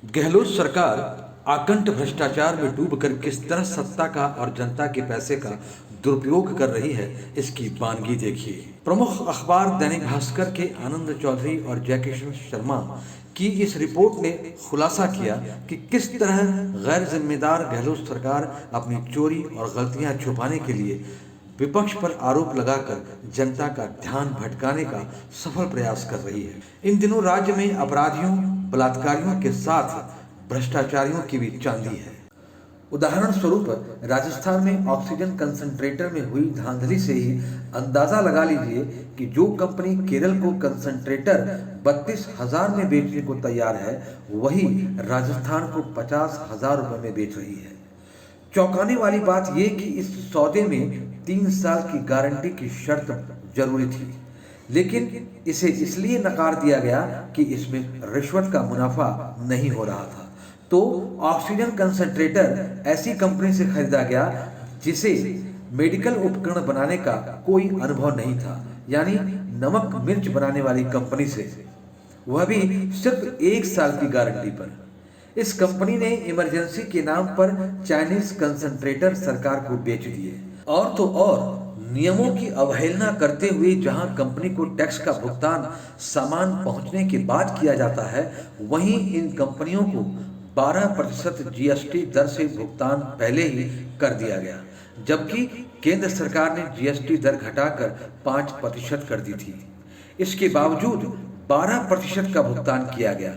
गहलोत सरकार आकंठ भ्रष्टाचार में डूबकर किस तरह सत्ता का और जनता के पैसे का दुरुपयोग कर रही है, इसकी वानगी देखिए। प्रमुख अखबार दैनिक भास्कर के आनंद चौधरी और जयकिशन शर्मा की इस रिपोर्ट ने खुलासा किया कि किस तरह गैर जिम्मेदार गहलोत सरकार अपनी चोरी और गलतियां छुपाने के लिए विपक्ष पर आरोप लगाकर जनता का ध्यान भटकाने का सफल प्रयास कर रही है। इन दिनों राज्य में अपराधियों, बलात्कारियों के साथ भ्रष्टाचारियों की भी चांदी है। उदाहरण स्वरूप राजस्थान में ऑक्सीजन कंसंट्रेटर में हुई धांधली से ही अंदाजा लगा लीजिए कि जो कंपनी केरल को कंसंट्रेटर 32,000 में बेचने को तैयार है, वही राजस्थान को 50,000 रुपए में बेच रही है। चौंकाने वाली बात यह कि इस सौदे में 3 साल की गारंटी की शर्त जरूरी थी, लेकिन इसे इसलिए नकार दिया गया कि इसमें रिश्वत का मुनाफा नहीं हो रहा था। तो ऑक्सीजन कंसंट्रेटर ऐसी कंपनी से खरीदा गया जिसे मेडिकल उपकरण बनाने का कोई अनुभव नहीं था, यानी नमक मिर्च बनाने वाली कंपनी से, वह भी सिर्फ 1 साल की गारंटी पर। इस कंपनी ने इमरजेंसी के नाम पर चाइनीज कंसंट्रेटर सरकार को बेच दिए। और तो और नियमों की अवहेलना करते हुए जहां कंपनी को टैक्स का भुगतान सामान पहुंचने के बाद किया जाता है, वहीं इन कंपनियों को 12% जीएसटी दर से भुगतान पहले ही कर दिया गया, जबकि केंद्र सरकार ने जीएसटी दर घटाकर 5% कर दी थी। इसके बावजूद 12% का भुगतान किया गया।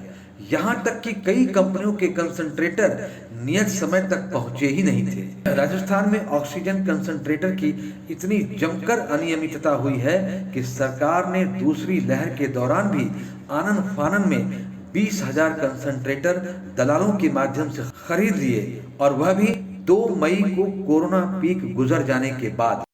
यहां तक कि कई कंपनियों के कंसंट्रेटर नियत समय तक पहुंचे ही नहीं थे। राजस्थान में ऑक्सीजन कंसंट्रेटर की इतनी जमकर अनियमितता हुई है कि सरकार ने दूसरी लहर के दौरान भी आनन फानन में 20,000 कंसंट्रेटर दलालों के माध्यम से खरीद लिए, और वह भी 2 मई को कोरोना पीक गुजर जाने के बाद।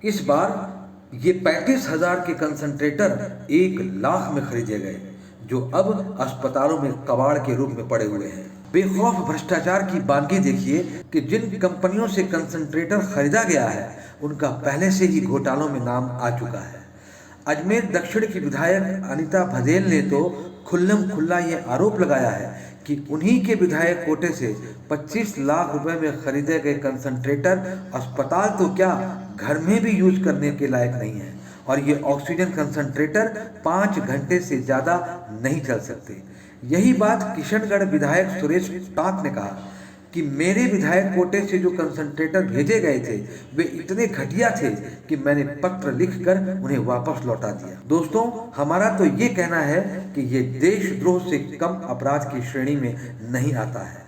इस बार ये 35,000 के कंसंट्रेटर 1 लाख में खरीदे गए, जो अब अस्पतालों में कबाड़ के रूप में पड़े हुए हैं। बेखौफ भ्रष्टाचार की वानगी देखिए कि जिन कंपनियों से कंसंट्रेटर खरीदा गया है, उनका पहले से ही घोटालों में नाम आ चुका है। अजमेर दक्षिण की विधायक अनीता भदेल ने तो खुल्लम खुल्ला ये आरोप लगाया है कि उन्हीं के विधायक कोटे से 25 लाख रुपए में खरीदे गए कंसंट्रेटर अस्पताल तो क्या, घर में भी यूज करने के लायक नहीं है, और ये ऑक्सीजन कंसंट्रेटर 5 घंटे से ज़्यादा नहीं चल सकते। यही बात किशनगढ़ विधायक सुरेश टाक ने कहा कि मेरे विधायक कोटे से जो कंसंट्रेटर भेजे गए थे, वे इतने घटिया थे कि मैंने पत्र लिखकर उन्हें वापस लौटा दिया। दोस्तों, हमारा तो ये कहना है कि ये देशद्रोह से कम अपराध की श्रेणी में नहीं आता है।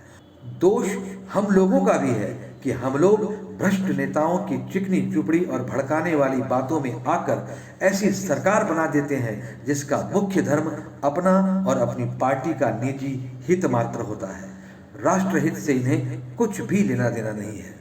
दोष हम लोगों का भी है कि हम लोग भ्रष्ट नेताओं की चिकनी चुपड़ी और भड़काने वाली बातों में आकर ऐसी सरकार बना देते हैं जिसका मुख्य धर्म अपना और अपनी पार्टी का निजी हित मात्र होता है। राष्ट्रहित से इन्हें कुछ भी लेना देना नहीं है।